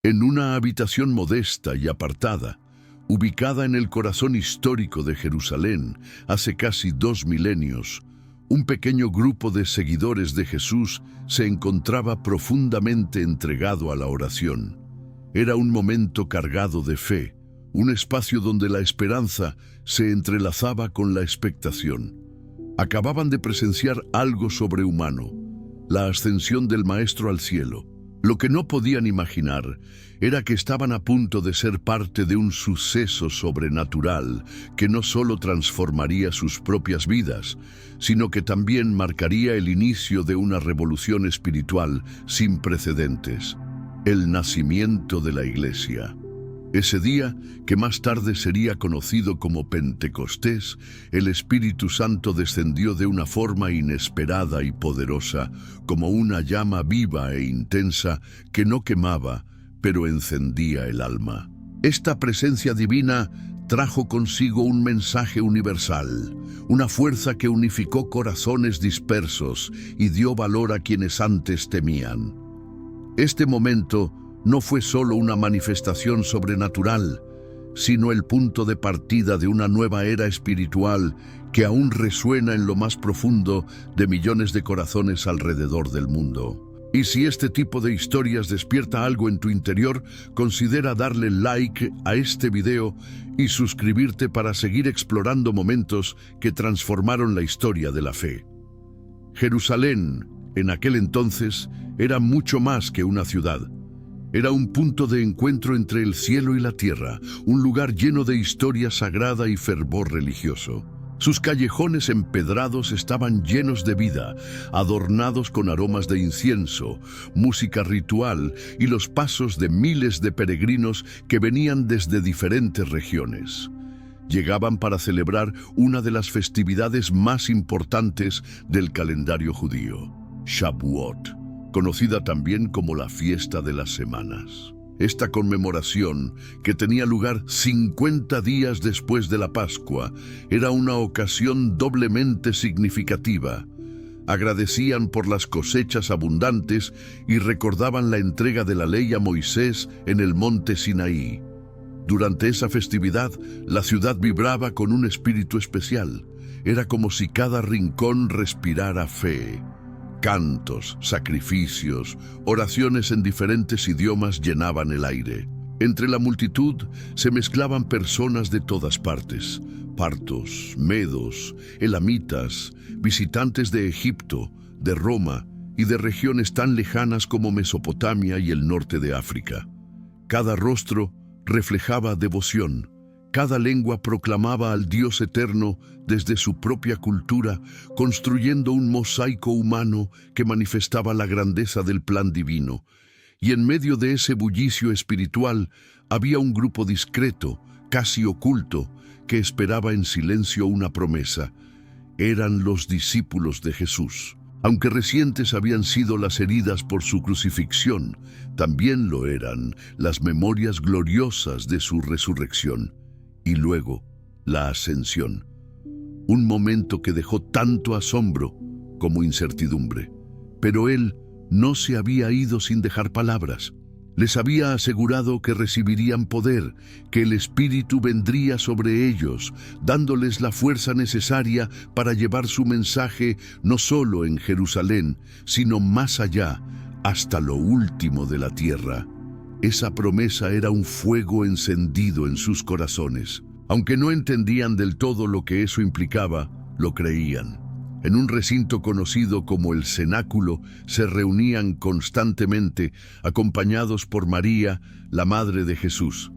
En una habitación modesta y apartada, ubicada en el corazón histórico de Jerusalén, hace casi 2 milenios, un pequeño grupo de seguidores de Jesús se encontraba profundamente entregado a la oración. Era un momento cargado de fe, un espacio donde la esperanza se entrelazaba con la expectación. Acababan de presenciar algo sobrehumano, la ascensión del Maestro al cielo. Lo que no podían imaginar era que estaban a punto de ser parte de un suceso sobrenatural que no solo transformaría sus propias vidas, sino que también marcaría el inicio de una revolución espiritual sin precedentes, el nacimiento de la Iglesia. Ese día, que más tarde sería conocido como Pentecostés, el Espíritu Santo descendió de una forma inesperada y poderosa, como una llama viva e intensa que no quemaba, pero encendía el alma. Esta presencia divina trajo consigo un mensaje universal, una fuerza que unificó corazones dispersos y dio valor a quienes antes temían. Este momento no fue solo una manifestación sobrenatural, sino el punto de partida de una nueva era espiritual que aún resuena en lo más profundo de millones de corazones alrededor del mundo. Y si este tipo de historias despierta algo en tu interior, considera darle like a este video y suscribirte para seguir explorando momentos que transformaron la historia de la fe. Jerusalén, en aquel entonces, era mucho más que una ciudad. Era un punto de encuentro entre el cielo y la tierra, un lugar lleno de historia sagrada y fervor religioso. Sus callejones empedrados estaban llenos de vida, adornados con aromas de incienso, música ritual y los pasos de miles de peregrinos que venían desde diferentes regiones. Llegaban para celebrar una de las festividades más importantes del calendario judío, Shavuot, conocida también como la fiesta de las semanas. Esta conmemoración, que tenía lugar 50 días después de la Pascua, era una ocasión doblemente significativa. Agradecían por las cosechas abundantes y recordaban la entrega de la ley a Moisés en el monte Sinaí. Durante esa festividad, la ciudad vibraba con un espíritu especial. Era como si cada rincón respirara fe. Cantos, sacrificios, oraciones en diferentes idiomas llenaban el aire. Entre la multitud se mezclaban personas de todas partes: partos, medos, elamitas, visitantes de Egipto, de Roma y de regiones tan lejanas como Mesopotamia y el norte de África. Cada rostro reflejaba devoción. Cada lengua proclamaba al Dios eterno desde su propia cultura, construyendo un mosaico humano que manifestaba la grandeza del plan divino. Y en medio de ese bullicio espiritual había un grupo discreto, casi oculto, que esperaba en silencio una promesa. Eran los discípulos de Jesús. Aunque recientes habían sido las heridas por su crucifixión, también lo eran las memorias gloriosas de su resurrección. Y luego, la ascensión. Un momento que dejó tanto asombro como incertidumbre. Pero él no se había ido sin dejar palabras. Les había asegurado que recibirían poder, que el Espíritu vendría sobre ellos, dándoles la fuerza necesaria para llevar su mensaje no solo en Jerusalén, sino más allá, hasta lo último de la tierra. Esa promesa era un fuego encendido en sus corazones. Aunque no entendían del todo lo que eso implicaba, lo creían. En un recinto conocido como el cenáculo se reunían constantemente, acompañados por María, la madre de Jesús.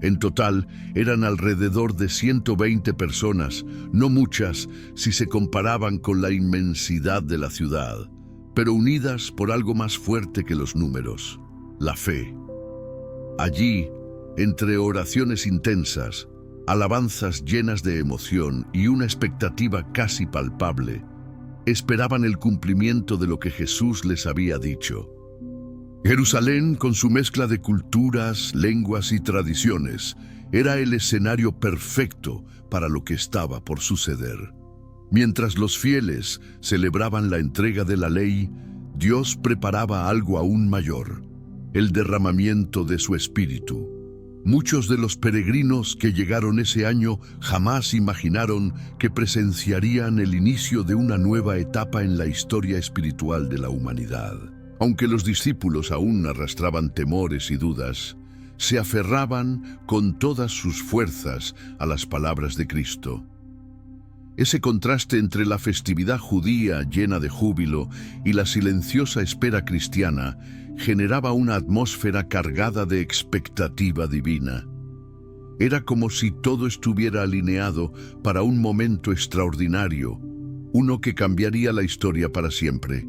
En total, eran alrededor de 120 personas, no muchas si se comparaban con la inmensidad de la ciudad, pero unidas por algo más fuerte que los números: la fe. Allí, entre oraciones intensas, alabanzas llenas de emoción y una expectativa casi palpable, esperaban el cumplimiento de lo que Jesús les había dicho. Jerusalén, con su mezcla de culturas, lenguas y tradiciones, era el escenario perfecto para lo que estaba por suceder. Mientras los fieles celebraban la entrega de la ley, Dios preparaba algo aún mayor: el derramamiento de su espíritu. Muchos de los peregrinos que llegaron ese año jamás imaginaron que presenciarían el inicio de una nueva etapa en la historia espiritual de la humanidad. Aunque los discípulos aún arrastraban temores y dudas, se aferraban con todas sus fuerzas a las palabras de Cristo. Ese contraste entre la festividad judía llena de júbilo y la silenciosa espera cristiana generaba una atmósfera cargada de expectativa divina. Era como si todo estuviera alineado para un momento extraordinario, uno que cambiaría la historia para siempre.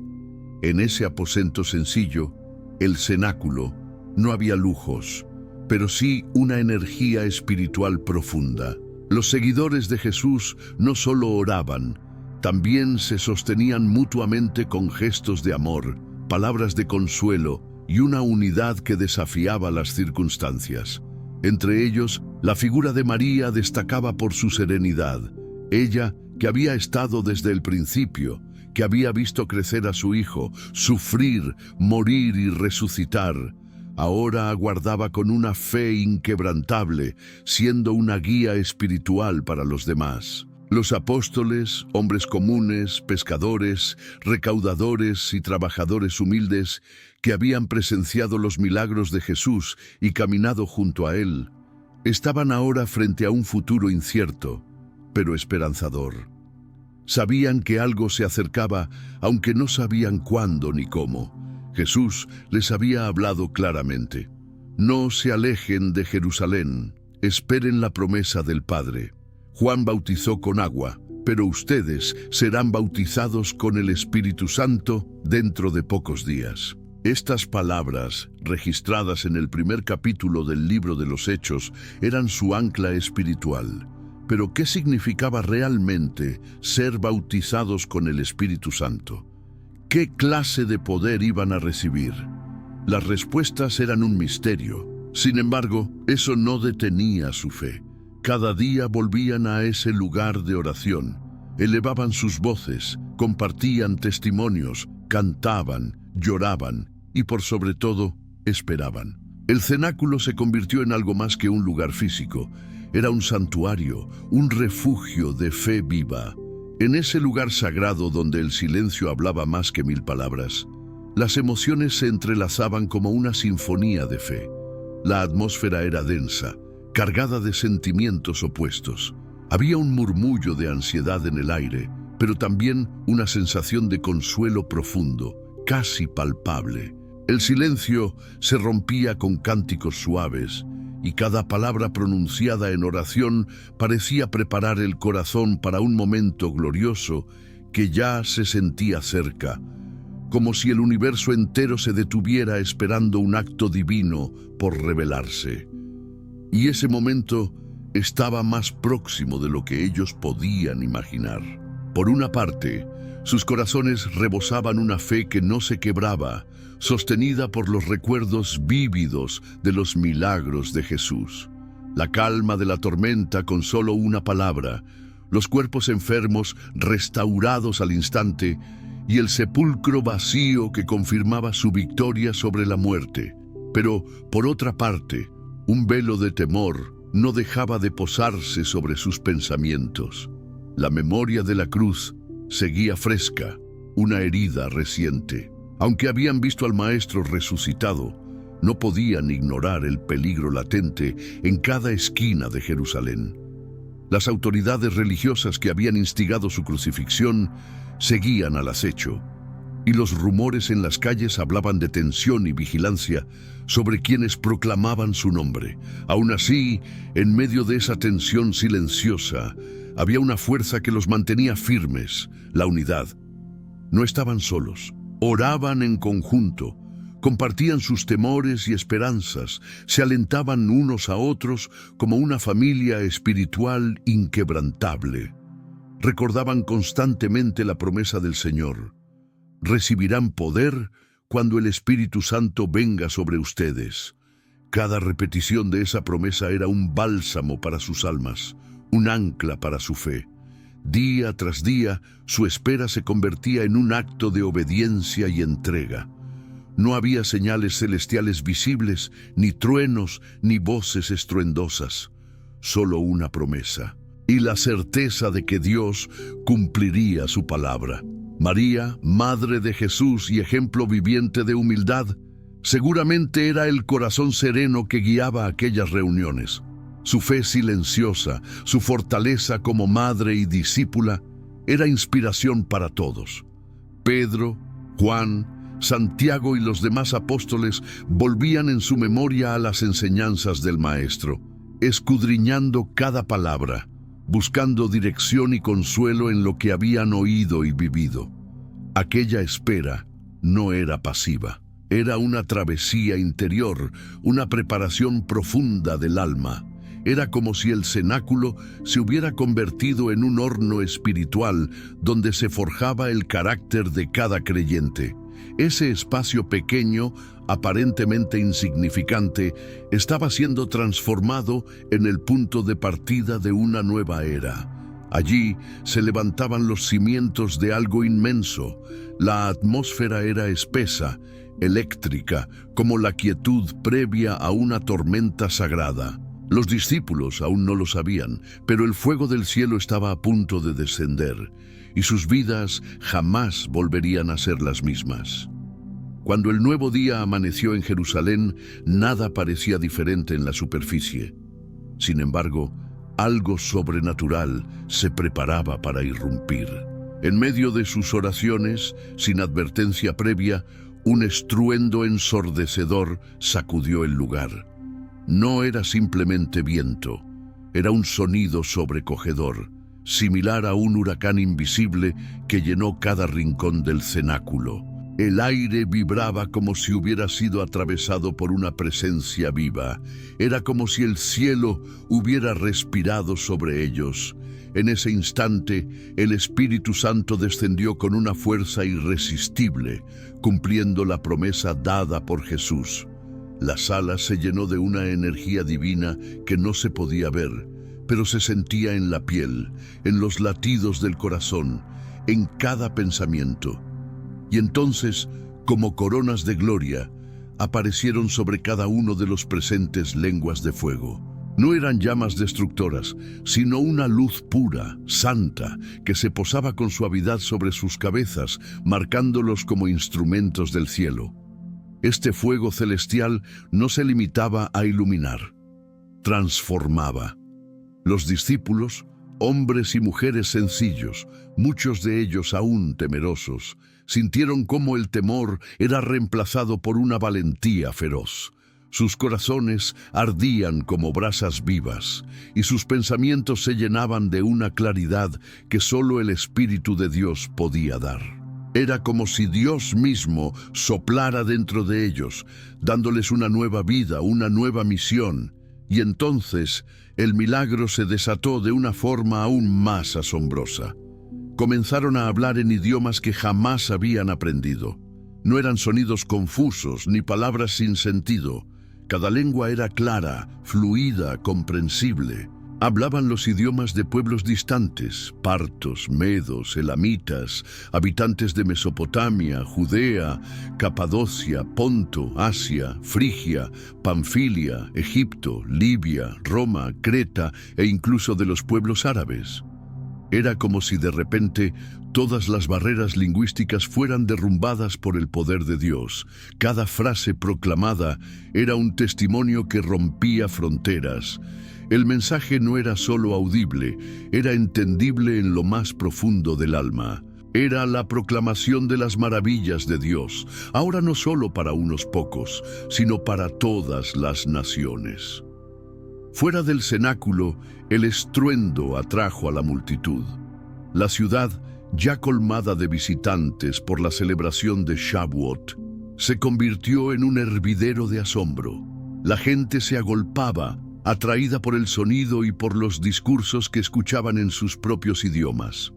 En ese aposento sencillo, el cenáculo, no había lujos, pero sí una energía espiritual profunda. Los seguidores de Jesús no solo oraban, también se sostenían mutuamente con gestos de amor, palabras de consuelo y una unidad que desafiaba las circunstancias. Entre ellos, la figura de María destacaba por su serenidad. Ella, que había estado desde el principio, que había visto crecer a su hijo, sufrir, morir y resucitar, ahora aguardaba con una fe inquebrantable, siendo una guía espiritual para los demás. Los apóstoles, hombres comunes, pescadores, recaudadores y trabajadores humildes que habían presenciado los milagros de Jesús y caminado junto a él, estaban ahora frente a un futuro incierto, pero esperanzador. Sabían que algo se acercaba, aunque no sabían cuándo ni cómo. Jesús les había hablado claramente. No se alejen de Jerusalén, esperen la promesa del Padre. Juan bautizó con agua, pero ustedes serán bautizados con el Espíritu Santo dentro de pocos días. Estas palabras, registradas en el primer capítulo del libro de los Hechos, eran su ancla espiritual. Pero ¿qué significaba realmente ser bautizados con el Espíritu Santo? ¿Qué clase de poder iban a recibir? Las respuestas eran un misterio. Sin embargo, eso no detenía su fe. Cada día volvían a ese lugar de oración, elevaban sus voces, compartían testimonios, cantaban, lloraban y por sobre todo, esperaban. El cenáculo se convirtió en algo más que un lugar físico. Era un santuario, un refugio de fe viva. En ese lugar sagrado donde el silencio hablaba más que 1000 palabras, las emociones se entrelazaban como una sinfonía de fe. La atmósfera era densa, cargada de sentimientos opuestos. Había un murmullo de ansiedad en el aire, pero también una sensación de consuelo profundo, casi palpable. El silencio se rompía con cánticos suaves, y cada palabra pronunciada en oración parecía preparar el corazón para un momento glorioso que ya se sentía cerca, como si el universo entero se detuviera esperando un acto divino por revelarse. Y ese momento estaba más próximo de lo que ellos podían imaginar. Por una parte, sus corazones rebosaban una fe que no se quebraba, sostenida por los recuerdos vívidos de los milagros de Jesús. La calma de la tormenta con solo una palabra, los cuerpos enfermos restaurados al instante y el sepulcro vacío que confirmaba su victoria sobre la muerte. Pero, por otra parte, un velo de temor no dejaba de posarse sobre sus pensamientos. La memoria de la cruz seguía fresca, una herida reciente. Aunque habían visto al Maestro resucitado, no podían ignorar el peligro latente en cada esquina de Jerusalén. Las autoridades religiosas que habían instigado su crucifixión seguían al acecho, y los rumores en las calles hablaban de tensión y vigilancia sobre quienes proclamaban su nombre. Aún así, en medio de esa tensión silenciosa, había una fuerza que los mantenía firmes, la unidad. No estaban solos. Oraban en conjunto, compartían sus temores y esperanzas, se alentaban unos a otros como una familia espiritual inquebrantable. Recordaban constantemente la promesa del Señor: recibirán poder cuando el Espíritu Santo venga sobre ustedes. Cada repetición de esa promesa era un bálsamo para sus almas, un ancla para su fe. Día tras día, su espera se convertía en un acto de obediencia y entrega. No había señales celestiales visibles, ni truenos, ni voces estruendosas. Solo una promesa y la certeza de que Dios cumpliría su palabra. María, madre de Jesús y ejemplo viviente de humildad, seguramente era el corazón sereno que guiaba aquellas reuniones. Su fe silenciosa, su fortaleza como madre y discípula, era inspiración para todos. Pedro, Juan, Santiago y los demás apóstoles volvían en su memoria a las enseñanzas del Maestro, escudriñando cada palabra, buscando dirección y consuelo en lo que habían oído y vivido. Aquella espera no era pasiva, era una travesía interior, una preparación profunda del alma. Era como si el cenáculo se hubiera convertido en un horno espiritual donde se forjaba el carácter de cada creyente. Ese espacio pequeño, aparentemente insignificante, estaba siendo transformado en el punto de partida de una nueva era. Allí se levantaban los cimientos de algo inmenso. La atmósfera era espesa, eléctrica, como la quietud previa a una tormenta sagrada. Los discípulos aún no lo sabían, pero el fuego del cielo estaba a punto de descender, y sus vidas jamás volverían a ser las mismas. Cuando el nuevo día amaneció en Jerusalén, nada parecía diferente en la superficie. Sin embargo, algo sobrenatural se preparaba para irrumpir. En medio de sus oraciones, sin advertencia previa, un estruendo ensordecedor sacudió el lugar. No era simplemente viento, era un sonido sobrecogedor, similar a un huracán invisible que llenó cada rincón del cenáculo. El aire vibraba como si hubiera sido atravesado por una presencia viva. Era como si el cielo hubiera respirado sobre ellos. En ese instante, el Espíritu Santo descendió con una fuerza irresistible, cumpliendo la promesa dada por Jesús. La sala se llenó de una energía divina que no se podía ver, pero se sentía en la piel, en los latidos del corazón, en cada pensamiento. Y entonces, como coronas de gloria, aparecieron sobre cada uno de los presentes lenguas de fuego. No eran llamas destructoras, sino una luz pura, santa, que se posaba con suavidad sobre sus cabezas, marcándolos como instrumentos del cielo. Este fuego celestial no se limitaba a iluminar, transformaba. Los discípulos, hombres y mujeres sencillos, muchos de ellos aún temerosos, sintieron cómo el temor era reemplazado por una valentía feroz. Sus corazones ardían como brasas vivas, y sus pensamientos se llenaban de una claridad que solo el Espíritu de Dios podía dar. Era como si Dios mismo soplara dentro de ellos, dándoles una nueva vida, una nueva misión. Y entonces el milagro se desató de una forma aún más asombrosa. Comenzaron a hablar en idiomas que jamás habían aprendido. No eran sonidos confusos ni palabras sin sentido. Cada lengua era clara, fluida, comprensible. Hablaban los idiomas de pueblos distantes, partos, medos, elamitas, habitantes de Mesopotamia, Judea, Capadocia, Ponto, Asia, Frigia, Panfilia, Egipto, Libia, Roma, Creta e incluso de los pueblos árabes. Era como si de repente todas las barreras lingüísticas fueran derrumbadas por el poder de Dios. Cada frase proclamada era un testimonio que rompía fronteras. El mensaje no era solo audible, era entendible en lo más profundo del alma. Era la proclamación de las maravillas de Dios, ahora no solo para unos pocos, sino para todas las naciones. Fuera del cenáculo, el estruendo atrajo a la multitud. La ciudad, ya colmada de visitantes por la celebración de Shavuot, se convirtió en un hervidero de asombro. La gente se agolpaba, atraída por el sonido y por los discursos que escuchaban en sus propios idiomas.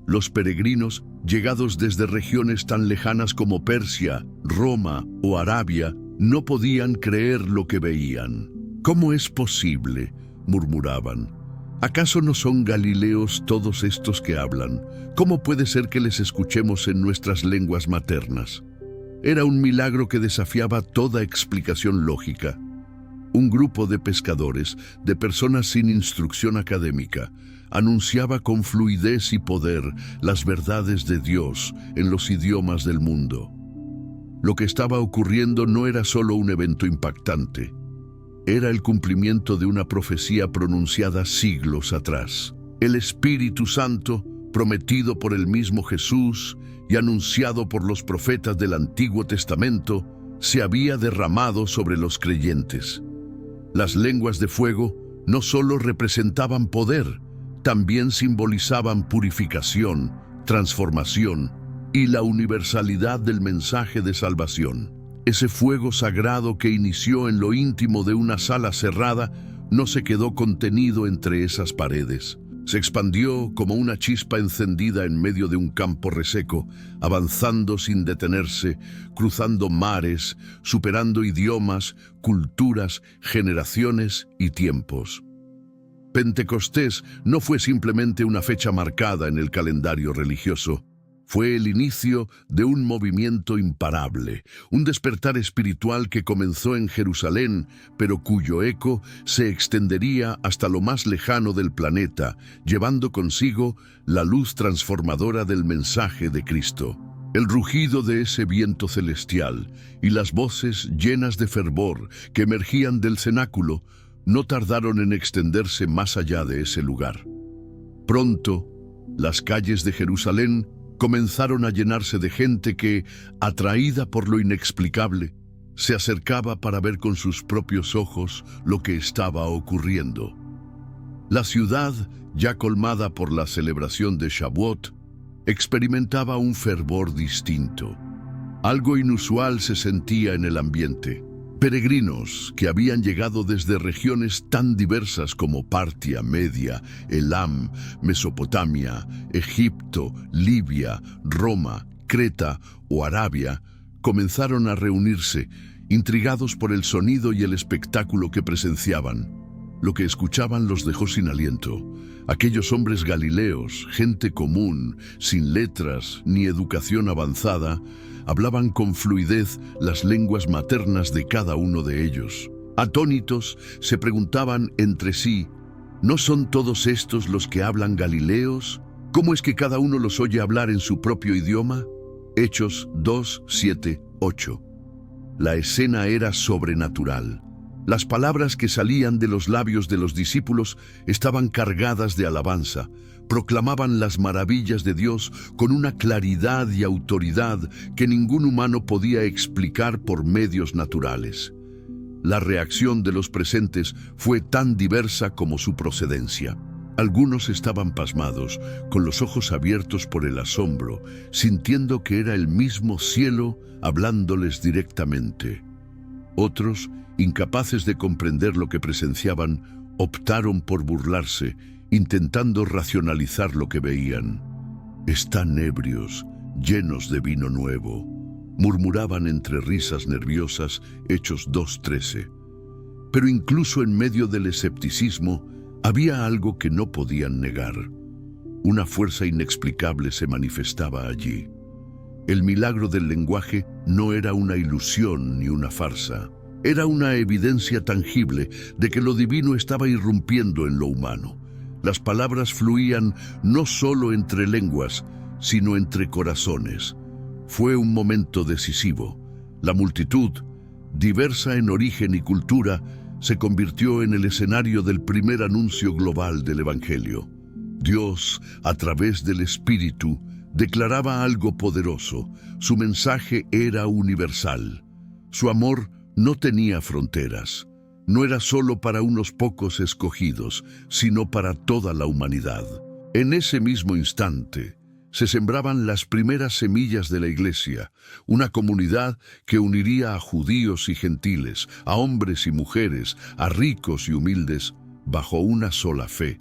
Los peregrinos, llegados desde regiones tan lejanas como Persia, Roma o Arabia, no podían creer lo que veían. «¿Cómo es posible?», murmuraban. «¿Acaso no son galileos todos estos que hablan? ¿Cómo puede ser que les escuchemos en nuestras lenguas maternas?». Era un milagro que desafiaba toda explicación lógica. Un grupo de pescadores, de personas sin instrucción académica, anunciaba con fluidez y poder las verdades de Dios en los idiomas del mundo. Lo que estaba ocurriendo no era solo un evento impactante, era el cumplimiento de una profecía pronunciada siglos atrás. El Espíritu Santo, prometido por el mismo Jesús y anunciado por los profetas del Antiguo Testamento, se había derramado sobre los creyentes. Las lenguas de fuego no solo representaban poder, también simbolizaban purificación, transformación y la universalidad del mensaje de salvación. Ese fuego sagrado que inició en lo íntimo de una sala cerrada no se quedó contenido entre esas paredes. Se expandió como una chispa encendida en medio de un campo reseco, avanzando sin detenerse, cruzando mares, superando idiomas, culturas, generaciones y tiempos. Pentecostés no fue simplemente una fecha marcada en el calendario religioso. Fue el inicio de un movimiento imparable, un despertar espiritual que comenzó en Jerusalén, pero cuyo eco se extendería hasta lo más lejano del planeta, llevando consigo la luz transformadora del mensaje de Cristo. El rugido de ese viento celestial y las voces llenas de fervor que emergían del cenáculo no tardaron en extenderse más allá de ese lugar. Pronto, las calles de Jerusalén comenzaron a llenarse de gente que, atraída por lo inexplicable, se acercaba para ver con sus propios ojos lo que estaba ocurriendo. La ciudad, ya colmada por la celebración de Shavuot, experimentaba un fervor distinto. Algo inusual se sentía en el ambiente. Peregrinos que habían llegado desde regiones tan diversas como Partia, Media, Elam, Mesopotamia, Egipto, Libia, Roma, Creta o Arabia, comenzaron a reunirse, intrigados por el sonido y el espectáculo que presenciaban. Lo que escuchaban los dejó sin aliento. Aquellos hombres galileos, gente común, sin letras ni educación avanzada, hablaban con fluidez las lenguas maternas de cada uno de ellos. Atónitos, se preguntaban entre sí, ¿no son todos estos los que hablan galileos? ¿Cómo es que cada uno los oye hablar en su propio idioma? Hechos 2, 7, 8. La escena era sobrenatural. Las palabras que salían de los labios de los discípulos estaban cargadas de alabanza. Proclamaban las maravillas de Dios con una claridad y autoridad que ningún humano podía explicar por medios naturales. La reacción de los presentes fue tan diversa como su procedencia. Algunos estaban pasmados, con los ojos abiertos por el asombro, sintiendo que era el mismo cielo hablándoles directamente. Otros, incapaces de comprender lo que presenciaban, optaron por burlarse, intentando racionalizar lo que veían. «Están ebrios, llenos de vino nuevo», murmuraban entre risas nerviosas, Hechos 2:13. Pero incluso en medio del escepticismo, había algo que no podían negar. Una fuerza inexplicable se manifestaba allí. El milagro del lenguaje no era una ilusión ni una farsa. Era una evidencia tangible de que lo divino estaba irrumpiendo en lo humano. Las palabras fluían no solo entre lenguas, sino entre corazones. Fue un momento decisivo. La multitud, diversa en origen y cultura, se convirtió en el escenario del primer anuncio global del Evangelio. Dios, a través del Espíritu, declaraba algo poderoso. Su mensaje era universal. Su amor no tenía fronteras. No era solo para unos pocos escogidos, sino para toda la humanidad. En ese mismo instante, se sembraban las primeras semillas de la Iglesia, una comunidad que uniría a judíos y gentiles, a hombres y mujeres, a ricos y humildes, bajo una sola fe.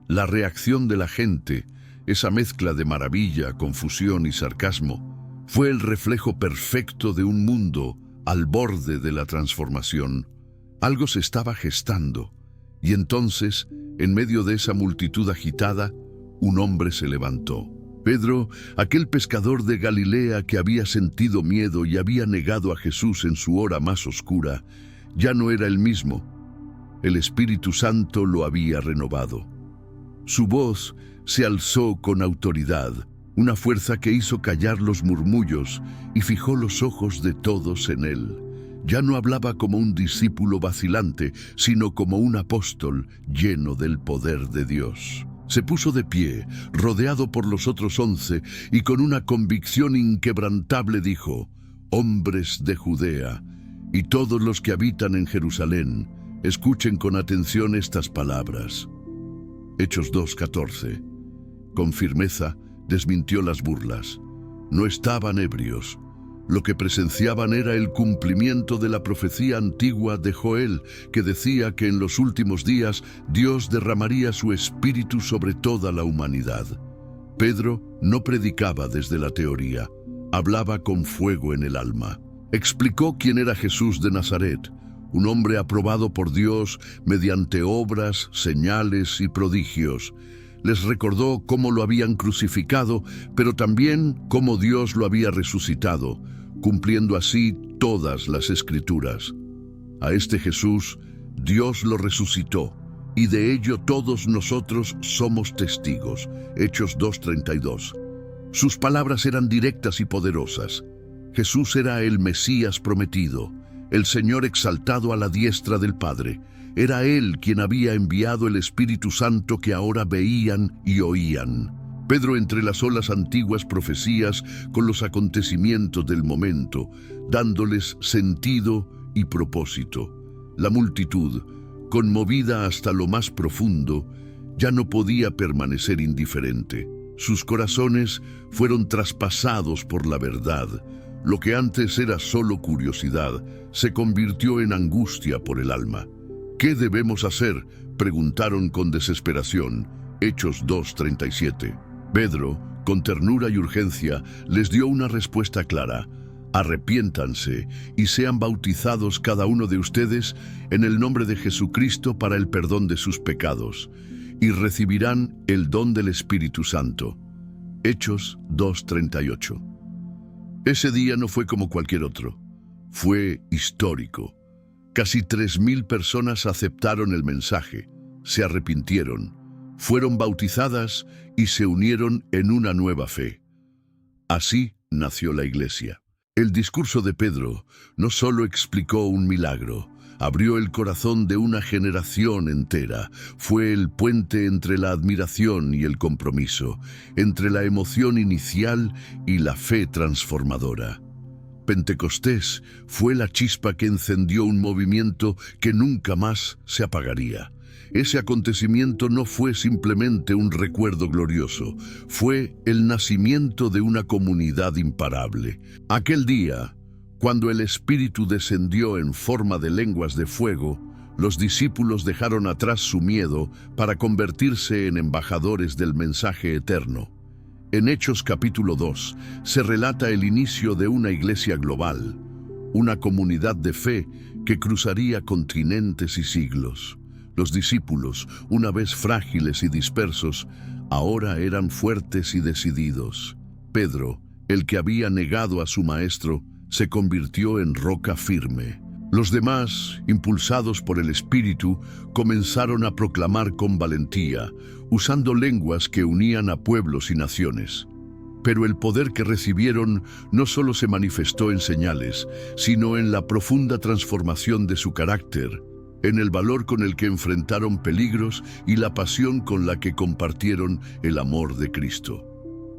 La reacción de la gente, esa mezcla de maravilla, confusión y sarcasmo, fue el reflejo perfecto de un mundo al borde de la transformación. Algo se estaba gestando, y entonces, en medio de esa multitud agitada, un hombre se levantó. Pedro, aquel pescador de Galilea que había sentido miedo y había negado a Jesús en su hora más oscura, ya no era el mismo. El Espíritu Santo lo había renovado. Su voz se alzó con autoridad, una fuerza que hizo callar los murmullos y fijó los ojos de todos en él. Ya no hablaba como un discípulo vacilante, sino como un apóstol lleno del poder de Dios. Se puso de pie, rodeado por los otros 11, y con una convicción inquebrantable dijo: «Hombres de Judea, y todos los que habitan en Jerusalén, escuchen con atención estas palabras». Hechos 2:14. Con firmeza desmintió las burlas. No estaban ebrios. Lo que presenciaban era el cumplimiento de la profecía antigua de Joel, que decía que en los últimos días Dios derramaría su espíritu sobre toda la humanidad. Pedro no predicaba desde la teoría, hablaba con fuego en el alma. Explicó quién era Jesús de Nazaret, un hombre aprobado por Dios mediante obras, señales y prodigios. Les recordó cómo lo habían crucificado, pero también cómo Dios lo había resucitado, cumpliendo así todas las Escrituras. A este Jesús, Dios lo resucitó, y de ello todos nosotros somos testigos. Hechos 2:32. Sus palabras eran directas y poderosas. Jesús era el Mesías prometido, el Señor exaltado a la diestra del Padre. Era Él quien había enviado el Espíritu Santo que ahora veían y oían. Pedro entrelazó las antiguas profecías con los acontecimientos del momento, dándoles sentido y propósito. La multitud, conmovida hasta lo más profundo, ya no podía permanecer indiferente. Sus corazones fueron traspasados por la verdad. Lo que antes era solo curiosidad se convirtió en angustia por el alma. «¿Qué debemos hacer?», preguntaron con desesperación. Hechos 2:37. Pedro, con ternura y urgencia, les dio una respuesta clara: «Arrepiéntanse y sean bautizados cada uno de ustedes en el nombre de Jesucristo para el perdón de sus pecados, y recibirán el don del Espíritu Santo». Hechos 2:38. Ese día no fue como cualquier otro. Fue histórico. Casi 3.000 personas aceptaron el mensaje, se arrepintieron, fueron bautizadas y se unieron en una nueva fe. Así nació la Iglesia. El discurso de Pedro no solo explicó un milagro, abrió el corazón de una generación entera. Fue el puente entre la admiración y el compromiso, entre la emoción inicial y la fe transformadora. Pentecostés fue la chispa que encendió un movimiento que nunca más se apagaría. Ese acontecimiento no fue simplemente un recuerdo glorioso, fue el nacimiento de una comunidad imparable. Aquel día, cuando el Espíritu descendió en forma de lenguas de fuego, los discípulos dejaron atrás su miedo para convertirse en embajadores del mensaje eterno. En Hechos capítulo 2 se relata el inicio de una iglesia global, una comunidad de fe que cruzaría continentes y siglos. Los discípulos, una vez frágiles y dispersos, ahora eran fuertes y decididos. Pedro, el que había negado a su maestro, se convirtió en roca firme. Los demás, impulsados por el Espíritu, comenzaron a proclamar con valentía, usando lenguas que unían a pueblos y naciones. Pero el poder que recibieron no solo se manifestó en señales, sino en la profunda transformación de su carácter, en el valor con el que enfrentaron peligros y la pasión con la que compartieron el amor de Cristo.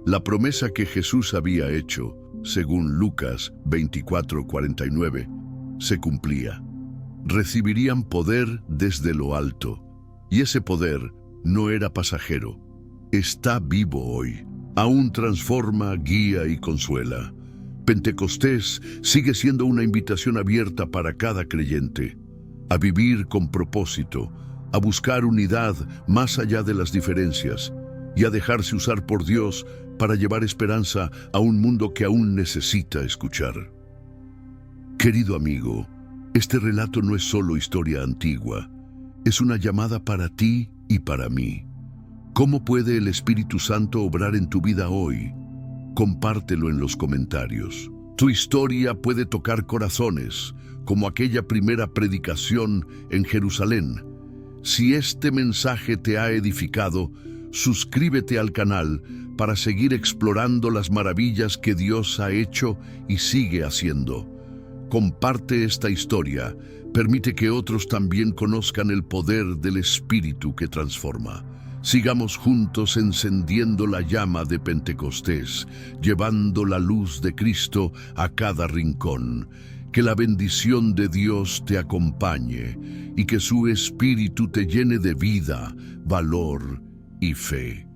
La promesa que Jesús había hecho, según Lucas 24:49, se cumplía. Recibirían poder desde lo alto, y ese poder no era pasajero, está vivo hoy. Aún transforma, guía y consuela. Pentecostés sigue siendo una invitación abierta para cada creyente, a vivir con propósito, a buscar unidad más allá de las diferencias y a dejarse usar por Dios para llevar esperanza a un mundo que aún necesita escuchar. Querido amigo, este relato no es solo historia antigua, es una llamada para ti y para mí. ¿Cómo puede el Espíritu Santo obrar en tu vida hoy? Compártelo en los comentarios. Tu historia puede tocar corazones, como aquella primera predicación en Jerusalén. Si este mensaje te ha edificado, suscríbete al canal para seguir explorando las maravillas que Dios ha hecho y sigue haciendo. Comparte esta historia, permite que otros también conozcan el poder del Espíritu que transforma. Sigamos juntos encendiendo la llama de Pentecostés, llevando la luz de Cristo a cada rincón. Que la bendición de Dios te acompañe y que su Espíritu te llene de vida, valor y fe.